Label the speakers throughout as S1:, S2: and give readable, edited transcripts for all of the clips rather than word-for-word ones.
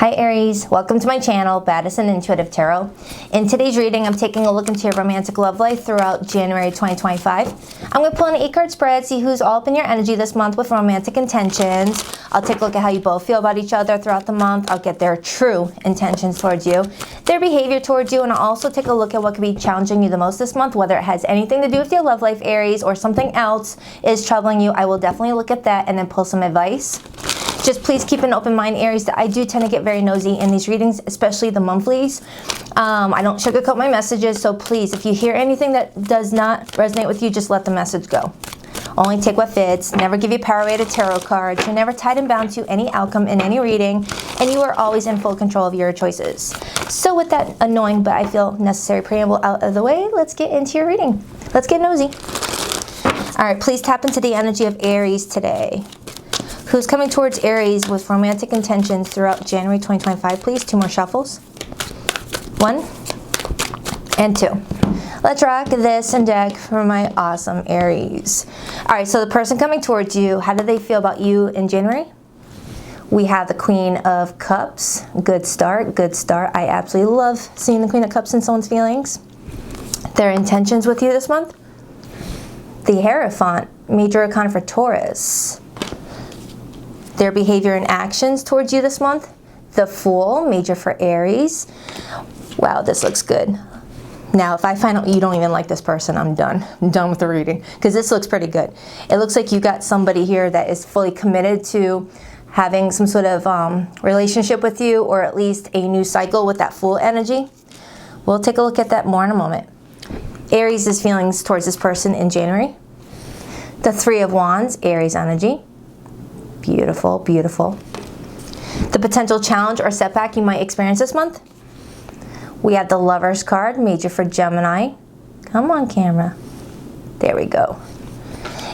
S1: Hi Aries, welcome to my channel, Baddison Intuitive Tarot. In today's reading, I'm taking a look into your romantic love life throughout January 2025. I'm going to pull an 8-card spread, see who's all up in your energy this month with romantic intentions. I'll take a look at how you both feel about each other throughout the month. I'll get their true intentions towards you, their behavior towards you, and I'll also take a look at what could be challenging you the most this month, whether it has anything to do with your love life, Aries, or something else is troubling you. I will definitely look at that and then pull some advice. Just please keep an open mind, Aries, that I do tend to get very nosy in these readings, especially the monthlies. I don't sugarcoat my messages, so please, if you hear anything that does not resonate with you, just let the message go. Only take what fits. Never give you power-weighted tarot cards. You're never tied and bound to any outcome in any reading, and you are always in full control of your choices. So with that annoying but I feel necessary preamble out of the way, let's get into your reading. Let's get nosy. All right, please tap into the energy of Aries today. Who's coming towards Aries with romantic intentions throughout January 2025, please? 2 more shuffles. 1 and 2. Let's rock this and deck for my awesome Aries. All right, so the person coming towards you, how do they feel about you in January? We have the Queen of Cups. Good start, good start. I absolutely love seeing the Queen of Cups in someone's feelings. Their intentions with you this month? The Hierophant, Major Arcana for Taurus. Their behavior and actions towards you this month? The Fool, Major for Aries. Wow, this looks good. Now, if I find out you don't even like this person, I'm done. I'm done with the reading, because this looks pretty good. It looks like you got somebody here that is fully committed to having some sort of relationship with you, or at least a new cycle with that Fool energy. We'll take a look at that more in a moment. Aries' feelings towards this person in January. The 3 of Wands, Aries energy. Beautiful, beautiful. The potential challenge or setback you might experience this month. We have the Lovers card, Major for Gemini. Come on, camera. There we go.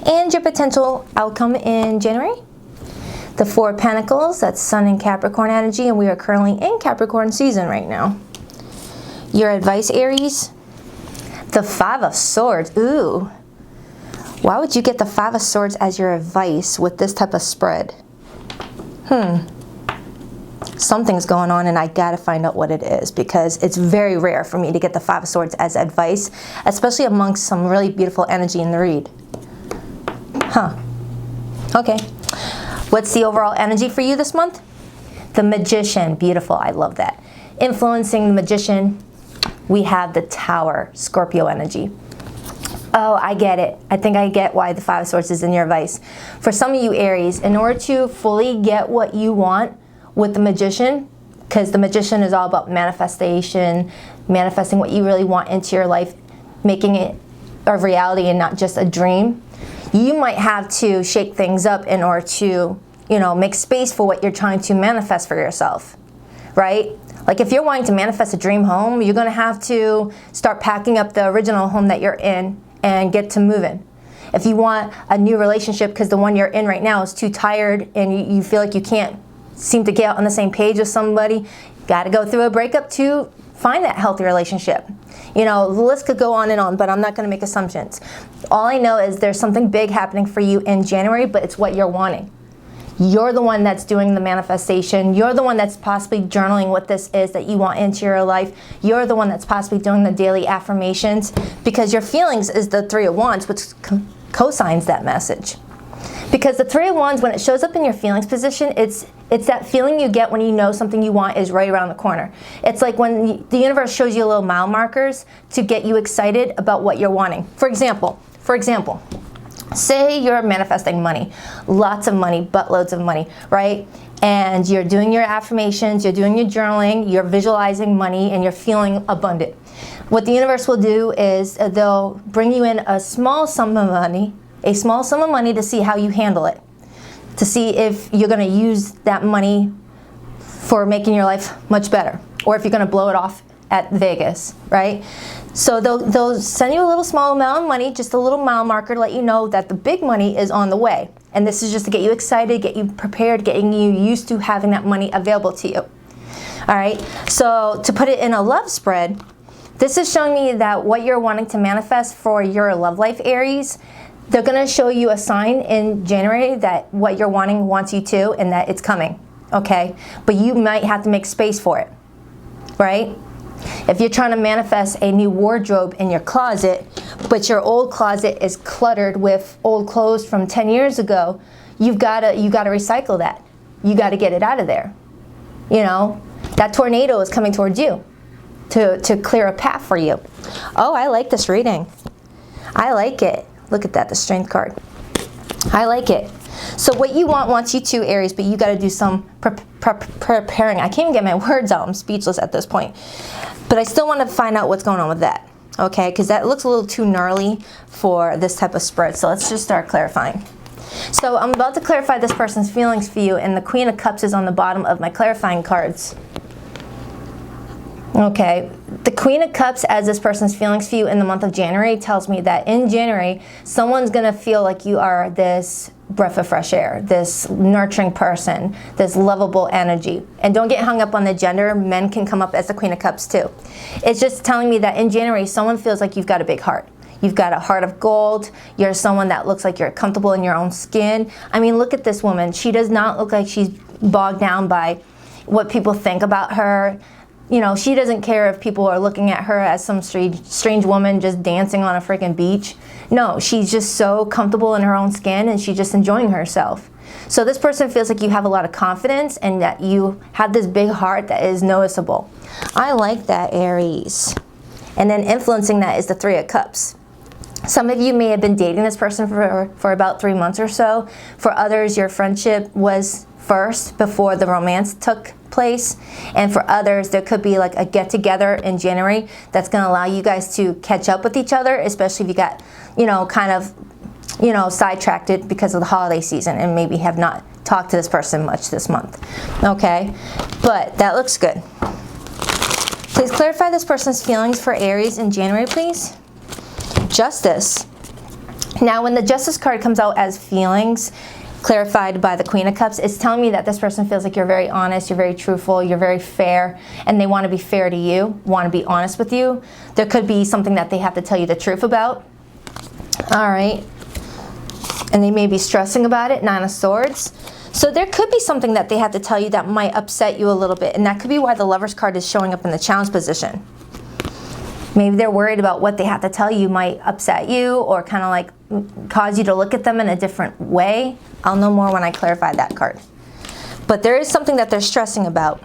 S1: And your potential outcome in January. The 4 of Pentacles, that's Sun and Capricorn energy, and we are currently in Capricorn season right now. Your advice, Aries. The 5 of Swords, ooh. Why would you get the 5 of Swords as your advice with this type of spread? Something's going on and I gotta find out what it is, because it's very rare for me to get the 5 of Swords as advice, especially amongst some really beautiful energy in the read. Okay. What's the overall energy for you this month? The Magician, beautiful, I love that. Influencing the Magician, we have the Tower, Scorpio energy. Oh, I get it. I think I get why the 5 of Swords is in your advice. For some of you Aries, in order to fully get what you want with the Magician, because the Magician is all about manifestation, manifesting what you really want into your life, making it a reality and not just a dream, you might have to shake things up in order to, make space for what you're trying to manifest for yourself, right? Like if you're wanting to manifest a dream home, you're going to have to start packing up the original home that you're in and get to moving. If you want a new relationship because the one you're in right now is too tired and you feel like you can't seem to get on the same page with somebody, you got to go through a breakup to find that healthy relationship. The list could go on and on, but I'm not going to make assumptions. All I know is there's something big happening for you in January, but it's what you're wanting. You're the one that's doing the manifestation. You're the one that's possibly journaling what this is that you want into your life. You're the one that's possibly doing the daily affirmations, because your feelings is the 3 of Wands, which co-signs that message. Because the 3 of Wands, when it shows up in your feelings position, it's that feeling you get when you know something you want is right around the corner. It's like when the universe shows you little mile markers to get you excited about what you're wanting. For example, say you're manifesting money, lots of money, buttloads of money, right? And you're doing your affirmations, you're doing your journaling, you're visualizing money, and you're feeling abundant. What the universe will do is they'll bring you in a small sum of money to see how you handle it, to see if you're going to use that money for making your life much better, or if you're going to blow it off at Vegas, right? So they'll send you a little small amount of money, just a little mile marker to let you know that the big money is on the way. And this is just to get you excited, get you prepared, getting you used to having that money available to you. All right, so to put it in a love spread, this is showing me that what you're wanting to manifest for your love life, Aries, they're going to show you a sign in January that what you're wanting wants you to, and that it's coming. okay? But you might have to make space for it, right? If you're trying to manifest a new wardrobe in your closet, but your old closet is cluttered with old clothes from 10 years ago, you gotta recycle that. You gotta get it out of there. You know, that tornado is coming towards you to clear a path for you. Oh, I like this reading. I like it. Look at that, the Strength card. I like it. So what you wants you to, Aries, but you got to do some preparing. I can't even get my words out. I'm speechless at this point. But I still want to find out what's going on with that, okay? Because that looks a little too gnarly for this type of spread. So let's just start clarifying. So I'm about to clarify this person's feelings for you, and the Queen of Cups is on the bottom of my clarifying cards. Okay, the Queen of Cups as this person's feelings for you in the month of January tells me that in January, someone's going to feel like you are this breath of fresh air, this nurturing person, this lovable energy. And don't get hung up on the gender. Men can come up as the Queen of Cups too. It's just telling me that in January, someone feels like you've got a big heart. You've got a heart of gold. You're someone that looks like you're comfortable in your own skin. I mean, look at this woman. She does not look like she's bogged down by what people think about her. You know, she doesn't care if people are looking at her as some strange woman just dancing on a freaking beach. No, she's just so comfortable in her own skin and she's just enjoying herself. So this person feels like you have a lot of confidence and that you have this big heart that is noticeable. I like that, Aries. And then influencing that is the Three of Cups. Some of you may have been dating this person for about 3 months or so. For others, your friendship was first before the romance took place. And for others, there could be like a get-together in January that's going to allow you guys to catch up with each other, especially if you got, you know, kind of, you know, sidetracked because of the holiday season and maybe have not talked to this person much this month. Okay, but that looks good. Please clarify this person's feelings for Aries in January, please. Justice. Now, when the Justice card comes out as feelings, clarified by the Queen of Cups, it's telling me that this person feels like you're very honest, you're very truthful, you're very fair, and they want to be fair to you, want to be honest with you. There could be something that they have to tell you the truth about. All right. And they may be stressing about it, Nine of Swords. So there could be something that they have to tell you that might upset you a little bit, and that could be why the Lover's card is showing up in the challenge position. Maybe they're worried about what they have to tell you might upset you or kind of like cause you to look at them in a different way. I'll know more when I clarify that card. But there is something that they're stressing about.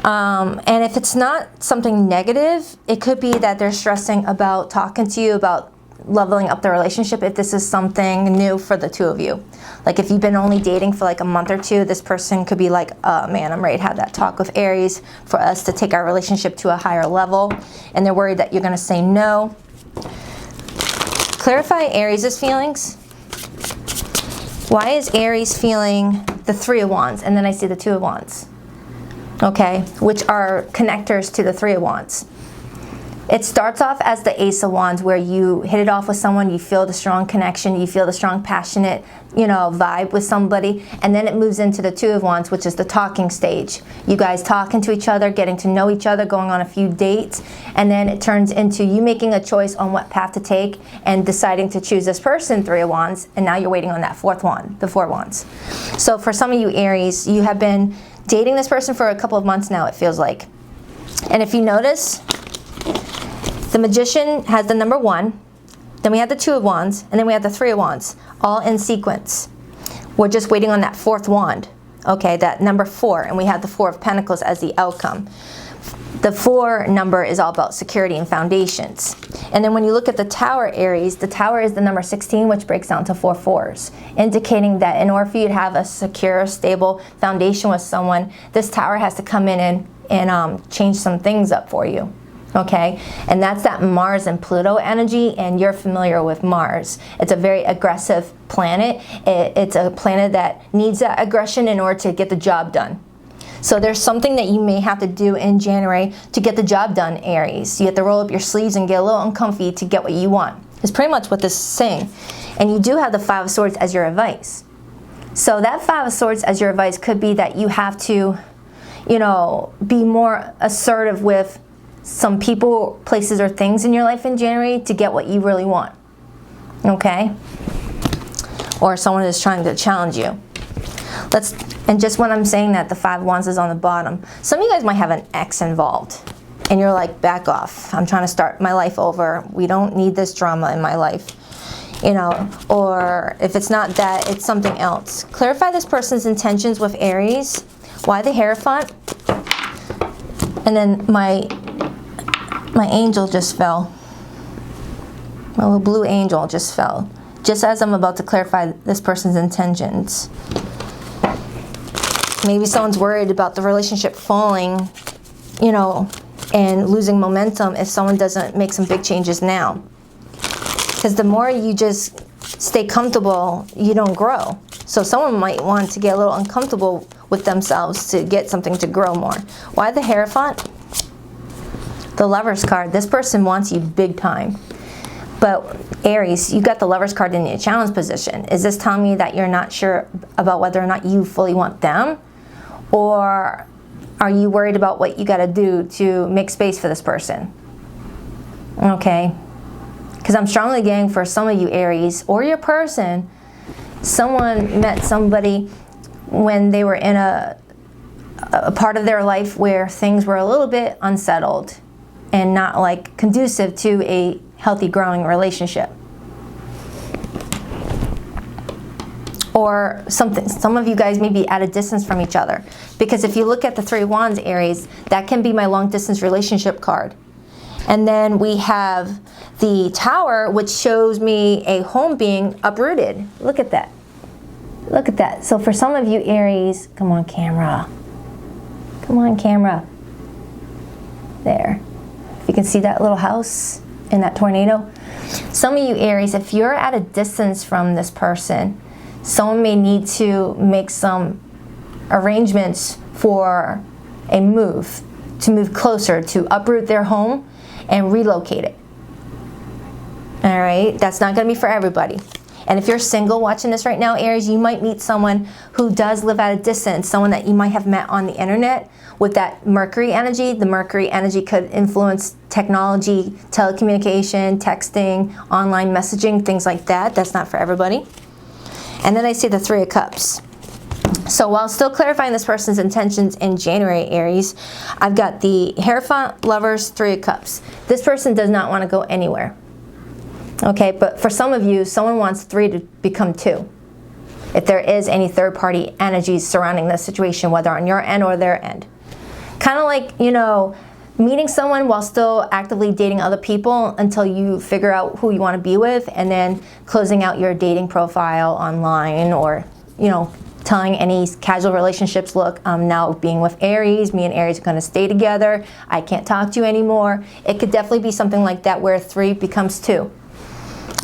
S1: And if it's not something negative, it could be that they're stressing about talking to you about leveling up the relationship if this is something new for the two of you. Like if you've been only dating for like a month or two, this person could be like, man, I'm ready to have that talk with Aries for us to take our relationship to a higher level. And they're worried that you're going to say no. Clarify Aries' feelings. Why is Aries feeling the Three of Wands? And then I see the Two of Wands. Okay, which are connectors to the Three of Wands. It starts off as the Ace of Wands, where you hit it off with someone, you feel the strong connection, you feel the strong passionate, you know, vibe with somebody, and then it moves into the Two of Wands, which is the talking stage. You guys talking to each other, getting to know each other, going on a few dates, and then it turns into you making a choice on what path to take and deciding to choose this person, Three of Wands, and now you're waiting on that fourth wand, the Four of Wands. So for some of you Aries, you have been dating this person for a couple of months now, it feels like. And if you notice, the Magician has the number 1, then we have the Two of Wands, and then we have the Three of Wands, all in sequence. We're just waiting on that fourth wand, okay, that number 4, and we have the Four of Pentacles as the outcome. The 4 number is all about security and foundations. And then when you look at the Tower, Aries, the Tower is the number 16, which breaks down to 4 fours, indicating that in order for you to have a secure, stable foundation with someone, this Tower has to come in and change some things up for you. Okay, and that's that Mars and Pluto energy, and you're familiar with Mars. It's a very aggressive planet. It's a planet that needs that aggression in order to get the job done. So there's something that you may have to do in January to get the job done, Aries. You have to roll up your sleeves and get a little uncomfy to get what you want. It's pretty much what this is saying. And you do have the Five of Swords as your advice. So that Five of Swords as your advice could be that you have to, you know, be more assertive with some people, places, or things in your life in January to get what you really want. Okay? Or someone is trying to challenge you. Let's And just when I'm saying that, the 5 of Wands is on the bottom. Some of you guys might have an ex involved. And you're like, back off. I'm trying to start my life over. We don't need this drama in my life. You know, or if it's not that, it's something else. Clarify this person's intentions with Aries. Why the Hierophant? And then my angel just fell. My little blue angel just fell. Just as I'm about to clarify this person's intentions. Maybe someone's worried about the relationship falling, you know, and losing momentum if someone doesn't make some big changes now. Because the more you just stay comfortable, you don't grow. So someone might want to get a little uncomfortable with themselves to get something to grow more. Why the Hierophant? The Lover's card. This person wants you big time. But Aries, you got the Lover's card in your challenge position. Is this telling me that you're not sure about whether or not you fully want them? Or are you worried about what you got to do to make space for this person? Okay. Because I'm strongly getting for some of you Aries, or your person, someone met somebody when they were in a part of their life where things were a little bit unsettled and not like conducive to a healthy growing relationship. Or something, some of you guys may be at a distance from each other. Because if you look at the 3 of Wands, Aries, that can be my long distance relationship card. And then we have the Tower, which shows me a home being uprooted. Look at that. Look at that. So for some of you Aries, come on camera. Come on camera. There. If you can see that little house in that tornado. Some of you Aries, if you're at a distance from this person, someone may need to make some arrangements for a move, to move closer, to uproot their home and relocate it. All right, that's not going to be for everybody. And if you're single watching this right now, Aries, you might meet someone who does live at a distance, someone that you might have met on the internet with that Mercury energy. The Mercury energy could influence technology, telecommunication, texting, online messaging, things like that. That's not for everybody. And then I see the 3 of Cups. So while still clarifying this person's intentions in January, Aries, I've got the Hierophant, Lovers, 3 of Cups. This person does not want to go anywhere. Okay, but for some of you, someone wants 3 to become 2. If there is any third-party energies surrounding this situation, whether on your end or their end. Kind of like, you know, meeting someone while still actively dating other people until you figure out who you want to be with, and then closing out your dating profile online, or, you know, telling any casual relationships, look, I'm now being with Aries, me and Aries are going to stay together, I can't talk to you anymore. It could definitely be something like that where 3 becomes 2.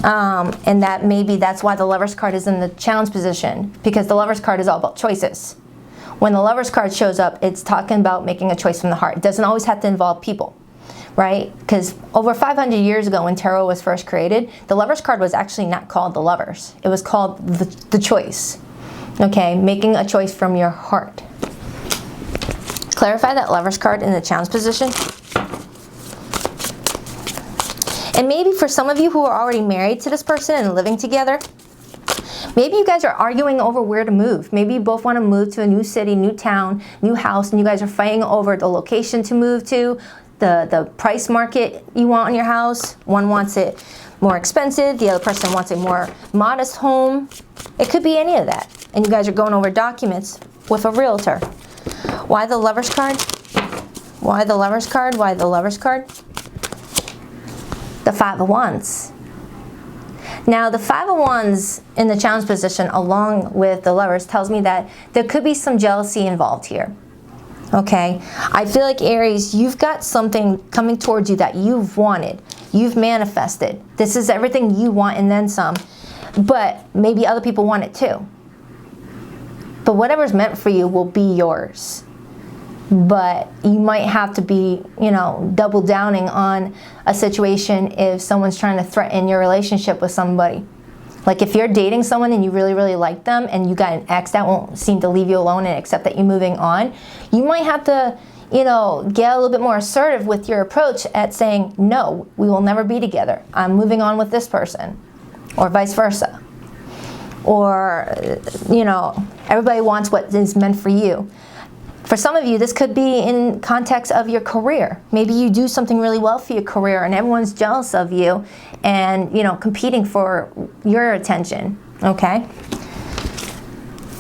S1: And that maybe that's why the Lover's card is in the challenge position, because the Lover's card is all about choices. When the Lover's card shows up, it's talking about making a choice from the heart. It doesn't always have to involve people, right? Because over 500 years ago when tarot was first created, the Lover's card was actually not called the Lovers. It was called the choice. Okay, making a choice from your heart. Clarify that Lover's card in the challenge position. And maybe for some of you who are already married to this person and living together, maybe you guys are arguing over where to move. Maybe you both want to move to a new city, new town, new house, and you guys are fighting over the location to move to, the price market you want on your house. One wants it more expensive, the other person wants a more modest home. It could be any of that. And you guys are going over documents with a realtor. Why the Lover's card? Why the Lover's card? Why the Lover's card? The 5 of Wands. Now, the 5 of Wands in the challenge position, along with the Lovers, tells me that there could be some jealousy involved here. Okay? I feel like, Aries, you've got something coming towards you that you've wanted. You've manifested. This is everything you want and then some. But maybe other people want it too. But whatever's meant for you will be yours. But you might have to be, you know, double downing on a situation if someone's trying to threaten your relationship with somebody. Like if you're dating someone and you really, really like them and you got an ex that won't seem to leave you alone and accept that you're moving on, you might have to, you know, get a little bit more assertive with your approach at saying, no, we will never be together. I'm moving on with this person, or vice versa. or, you know, everybody wants what is meant for you. For some of you, this could be in context of your career. Maybe you do something really well for your career and everyone's jealous of you and, you know, competing for your attention, okay?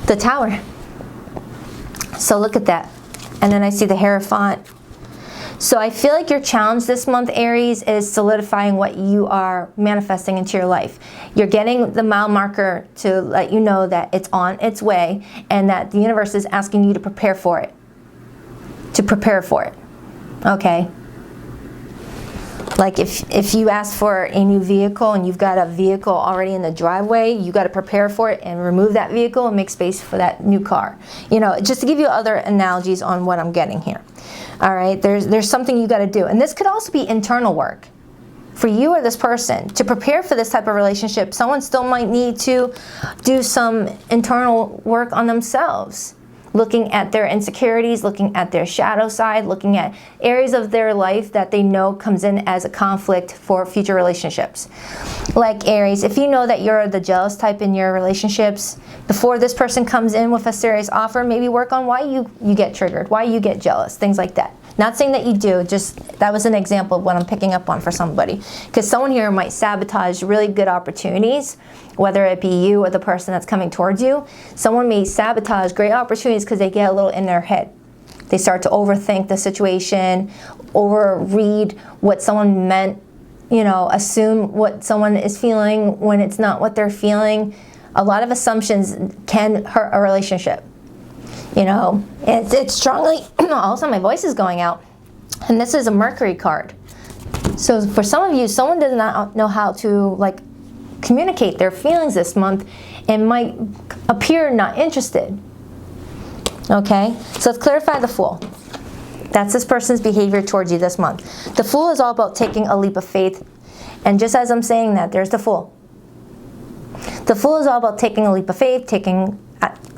S1: The Tower. So look at that. And then I see the Hierophant. So I feel like your challenge this month, Aries, is solidifying what you are manifesting into your life. You're getting the mile marker to let you know that it's on its way and that the universe is asking you to prepare for it. To prepare for it. Okay? Like if you ask for a new vehicle and you've got a vehicle already in the driveway, you got to prepare for it and remove that vehicle and make space for that new car. You know, just to give you other analogies on what I'm getting here. All right, there's something you got to do. And this could also be internal work for you or this person. To prepare for this type of relationship, someone still might need to do some internal work on themselves. Looking at their insecurities, looking at their shadow side, looking at areas of their life that they know comes in as a conflict for future relationships. Like Aries, if you know that you're the jealous type in your relationships, before this person comes in with a serious offer, maybe work on why you get triggered, why you get jealous, things like that. Not saying that you do, just that was an example of what I'm picking up on for somebody. Because someone here might sabotage really good opportunities, whether it be you or the person that's coming towards you. Someone may sabotage great opportunities because they get a little in their head. They start to overthink the situation, overread what someone meant, you know, assume what someone is feeling when it's not what they're feeling. A lot of assumptions can hurt a relationship. You know, it's strongly, all of a sudden my voice is going out. And this is a Mercury card. So for some of you, someone does not know how to like communicate their feelings this month and might appear not interested. Okay, so let's clarify the Fool. That's this person's behavior towards you this month. The Fool is all about taking a leap of faith. And just as I'm saying that, there's the Fool. The Fool is all about taking a leap of faith, taking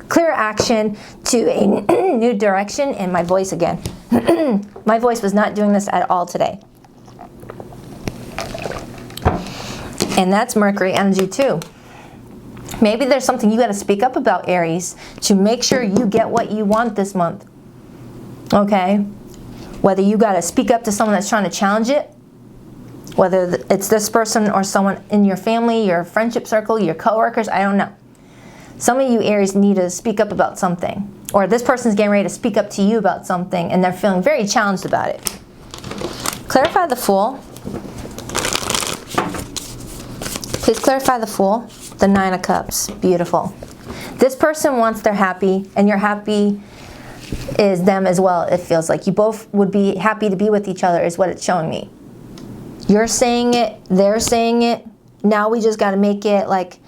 S1: clear action to a new direction. And my voice again. My voice was not doing this at all today. And that's Mercury energy too. Maybe there's something you got to speak up about, Aries, to make sure you get what you want this month. Okay? Whether you got to speak up to someone that's trying to challenge it, whether it's this person or someone in your family, your friendship circle, your coworkers, I don't know. Some of you, Aries, need to speak up about something. Or this person's getting ready to speak up to you about something and they're feeling very challenged about it. Clarify the Fool. Please clarify the Fool. The Nine of Cups. Beautiful. This person wants their happy, and your happy is them as well, it feels like. You both would be happy to be with each other is what it's showing me. You're saying it, they're saying it. Now we just got to make it like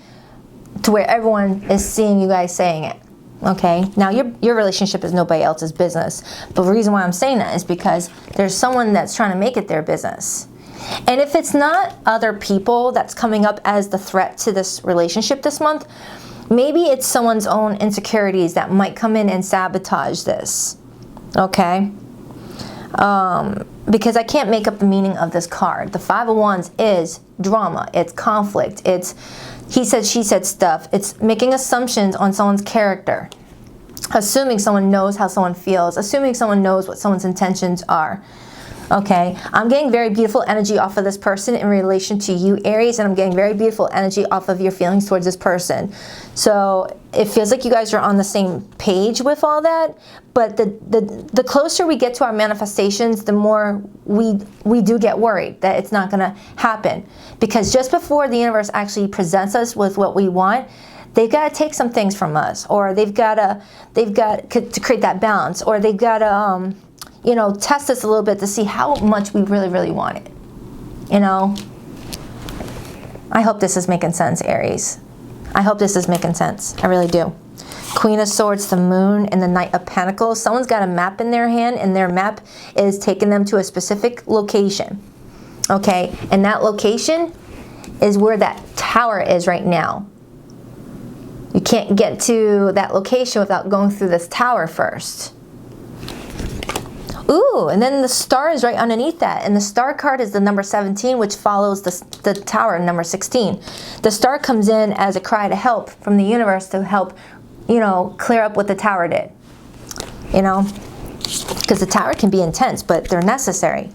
S1: to where everyone is seeing you guys saying it. Okay? Now your relationship is nobody else's business. But the reason why I'm saying that is because there's someone that's trying to make it their business. And if it's not other people that's coming up as the threat to this relationship this month, maybe it's someone's own insecurities that might come in and sabotage this. Okay? Because I can't make up the meaning of this card. The Five of Wands is drama. It's conflict. It's he said, she said stuff. It's making assumptions on someone's character. Assuming someone knows how someone feels. Assuming someone knows what someone's intentions are. Okay, I'm getting very beautiful energy off of this person in relation to you, Aries, and I'm getting very beautiful energy off of your feelings towards this person. So it feels like you guys are on the same page with all that, but the closer we get to our manifestations, the more we do get worried that it's not going to happen. Because just before the universe actually presents us with what we want, they've got to take some things from us, or they've got to create that balance, or they've got to you know, test us a little bit to see how much we really, really want it. You know? I hope this is making sense, Aries. I hope this is making sense. I really do. Queen of Swords, the Moon, and the Knight of Pentacles. Someone's got a map in their hand, and their map is taking them to a specific location. Okay? And that location is where that tower is right now. You can't get to that location without going through this tower first. Ooh, and then the star is right underneath that. And the star card is the number 17, which follows the tower, number 16. The star comes in as a cry to help from the universe to help, you know, clear up what the tower did. You know, because the tower can be intense, but they're necessary.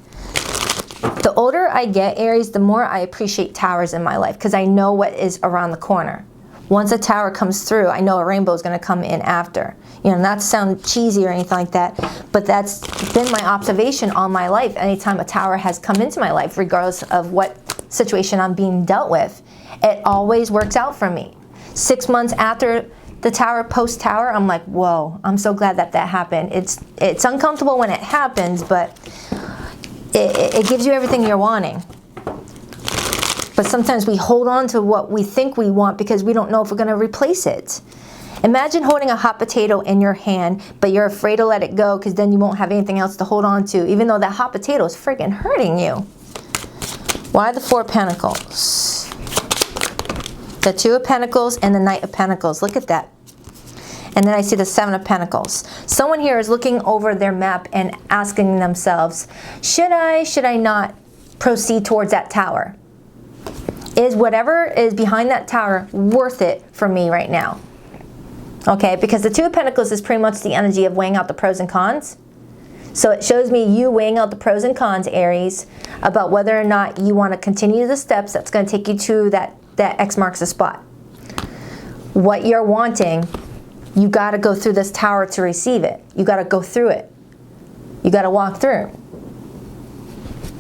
S1: The older I get, Aries, the more I appreciate towers in my life because I know what is around the corner. Once a tower comes through, I know a rainbow is going to come in after. You know, not to sound cheesy or anything like that, but that's been my observation all my life. Anytime a tower has come into my life, regardless of what situation I'm being dealt with, it always works out for me. 6 months after the tower, post-tower, I'm like, whoa, I'm so glad that that happened. It's uncomfortable when it happens, but it gives you everything you're wanting. But sometimes we hold on to what we think we want because we don't know if we're going to replace it. Imagine holding a hot potato in your hand, but you're afraid to let it go because then you won't have anything else to hold on to, even though that hot potato is freaking hurting you. Why the Four of Pentacles? The Two of Pentacles and the Knight of Pentacles. Look at that. And then I see the Seven of Pentacles. Someone here is looking over their map and asking themselves, should I not proceed towards that tower? Is whatever is behind that tower worth it for me right now? Okay, because the Two of Pentacles is pretty much the energy of weighing out the pros and cons. So it shows me you weighing out the pros and cons, Aries, about whether or not you want to continue the steps that's going to take you to that X marks the spot. What you're wanting, you got to go through this tower to receive it. You got to go through it. You got to walk through.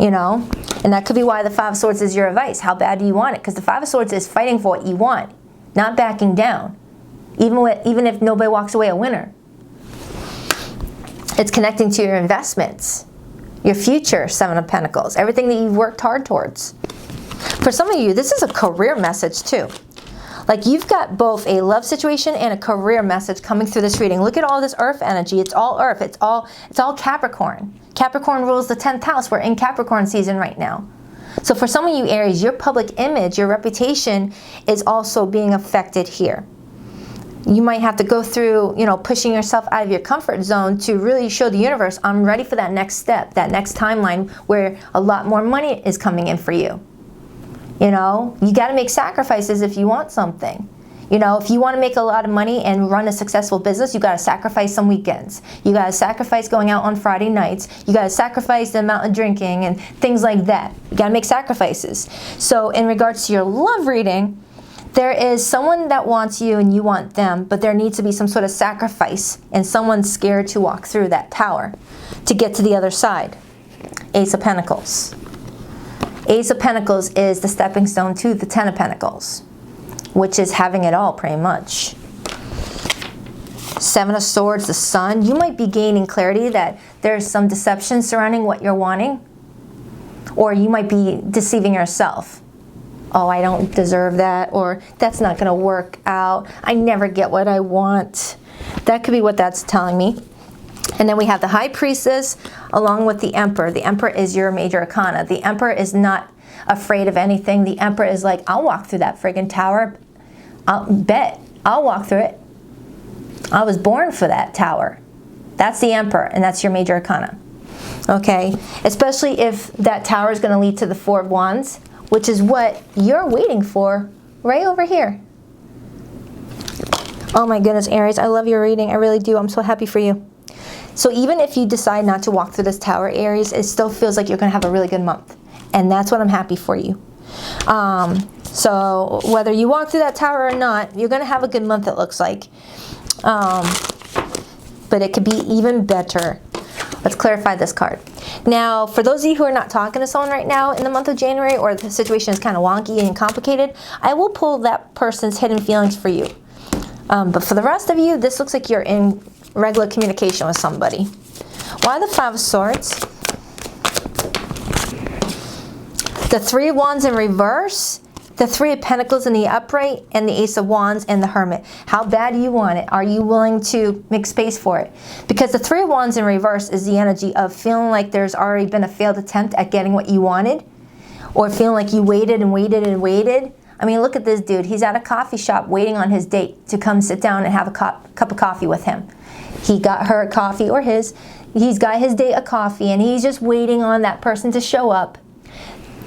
S1: You know? And that could be why the Five of Swords is your advice. How bad do you want it? Because the Five of Swords is fighting for what you want, not backing down. Even if nobody walks away a winner. It's connecting to your investments, your future, Seven of Pentacles, everything that you've worked hard towards. For some of you, this is a career message too. Like you've got both a love situation and a career message coming through this reading. Look at all this earth energy. It's all earth. It's all Capricorn. Capricorn rules the 10th house. We're in Capricorn season right now. So for some of you, Aries, your public image, your reputation is also being affected here. You might have to go through, you know, pushing yourself out of your comfort zone to really show the universe, I'm ready for that next step, that next timeline where a lot more money is coming in for you. You know, you got to make sacrifices if you want something. You know, if you want to make a lot of money and run a successful business, you got to sacrifice some weekends. You got to sacrifice going out on Friday nights. You got to sacrifice the amount of drinking and things like that. You got to make sacrifices. So in regards to your love reading, there is someone that wants you and you want them, but there needs to be some sort of sacrifice and someone's scared to walk through that tower to get to the other side. Ace of Pentacles. Ace of Pentacles is the stepping stone to the Ten of Pentacles, which is having it all pretty much. Seven of Swords, the Sun. You might be gaining clarity that there's some deception surrounding what you're wanting, or you might be deceiving yourself. Oh, I don't deserve that, or that's not going to work out. I never get what I want. That could be what that's telling me. And then we have the High Priestess along with the Emperor. The Emperor is your major arcana. The Emperor is not afraid of anything. The Emperor is like, I'll walk through that friggin' tower. I'll walk through it. I was born for that tower. That's the Emperor, and that's your major arcana. Okay? Especially if that tower is going to lead to the Four of Wands, which is what you're waiting for right over here. Oh my goodness, Aries, I love your reading. I really do. I'm so happy for you. So even if you decide not to walk through this tower, Aries, it still feels like you're going to have a really good month. And that's what I'm happy for you. So whether you walk through that tower or not, you're going to have a good month, it looks like. But it could be even better. Let's clarify this card. Now, for those of you who are not talking to someone right now in the month of January, or the situation is kind of wonky and complicated, I will pull that person's hidden feelings for you. But for the rest of you, this looks like you're in regular communication with somebody. Why the Five of Swords? The Three of Wands in reverse, the Three of Pentacles in the upright, and the Ace of Wands and the Hermit. How bad do you want it? Are you willing to make space for it? Because the Three of Wands in reverse is the energy of feeling like there's already been a failed attempt at getting what you wanted, or feeling like you waited and waited and waited. I mean, look at this dude. He's at a coffee shop waiting on his date to come sit down and have a cup of coffee with him. He got her coffee or his. He's got his date of coffee and he's just waiting on that person to show up.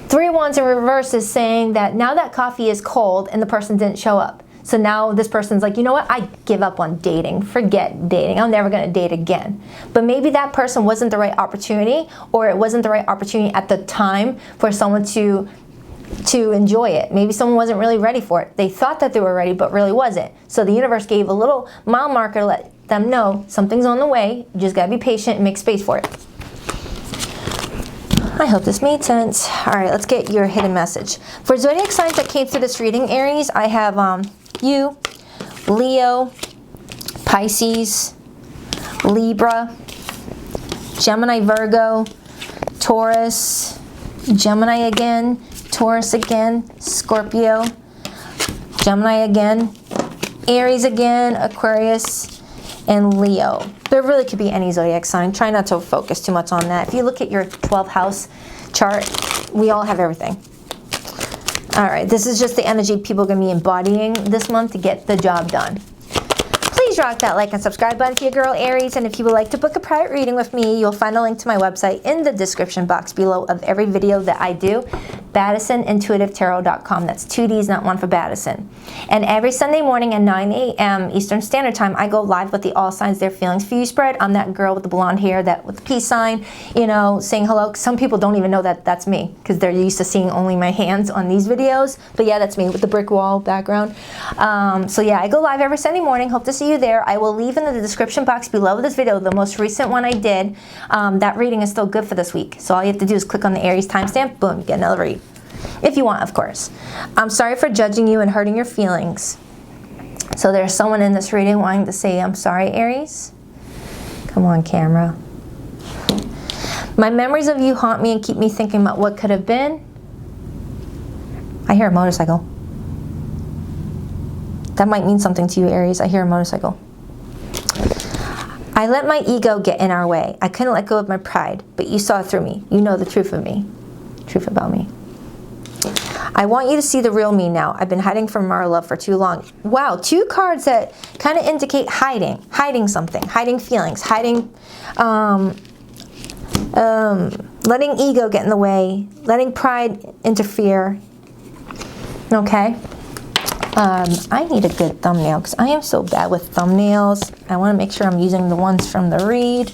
S1: Three of Wands in reverse is saying that now that coffee is cold and the person didn't show up. So now this person's like, you know what? I give up on dating. Forget dating. I'm never going to date again. But maybe that person wasn't the right opportunity, or it wasn't the right opportunity at the time for someone to enjoy it. Maybe someone wasn't really ready for it. They thought that they were ready, but really wasn't. So the universe gave a little mile marker to let them know something's on the way. You just got to be patient and make space for it. I hope this made sense. All right, let's get your hidden message. For zodiac signs that came through this reading, Aries, I have you, Leo, Pisces, Libra, Gemini, Virgo, Taurus, Gemini again, Taurus again, Scorpio, Gemini again, Aries again, Aquarius, and Leo. There really could be any zodiac sign. Try not to focus too much on that. If you look at your 12th house chart, we all have everything. All right, this is just the energy people are going to be embodying this month to get the job done. Please rock that like and subscribe button for your girl Aries, and if you would like to book a private reading with me, you'll find a link to my website in the description box below of every video that I do. BaddisonIntuitiveTarot.com. That's 2 D's, not one for Baddison. And every Sunday morning at 9 a.m. Eastern Standard Time, I go live with the All Signs Their Feelings for You spread. I'm that girl with the blonde hair, that with the peace sign, you know, saying hello. Some people don't even know that that's me because they're used to seeing only my hands on these videos. But yeah, that's me with the brick wall background. So yeah, I go live every Sunday morning. Hope to see you there. I will leave in the description box below this video the most recent one I did. That reading is still good for this week. So all you have to do is click on the Aries timestamp. Boom, get another read. If you want, of course. I'm sorry for judging you and hurting your feelings. So there's someone in this reading wanting to say, I'm sorry, Aries. Come on, camera. My memories of you haunt me and keep me thinking about what could have been. I hear a motorcycle. That might mean something to you, Aries. I hear a motorcycle. I let my ego get in our way. I couldn't let go of my pride, but you saw through me. You know the truth of me. Truth about me. I want you to see the real me now. I've been hiding from our love for too long. Wow, 2 cards that kind of indicate hiding. Hiding something. Hiding feelings. Hiding, letting ego get in the way. Letting pride interfere. Okay. I need a good thumbnail because I am so bad with thumbnails. I want to make sure I'm using the ones from the read.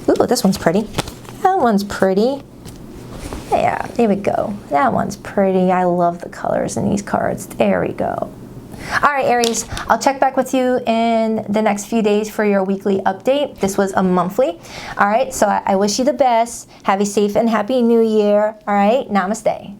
S1: Ooh, this one's pretty. That one's pretty. Yeah, there we go. That one's pretty. I love the colors in these cards. There we go. All right, Aries, I'll check back with you in the next few days for your weekly update. This was a monthly. All right, so I wish you the best. Have a safe and happy new year. All right, namaste.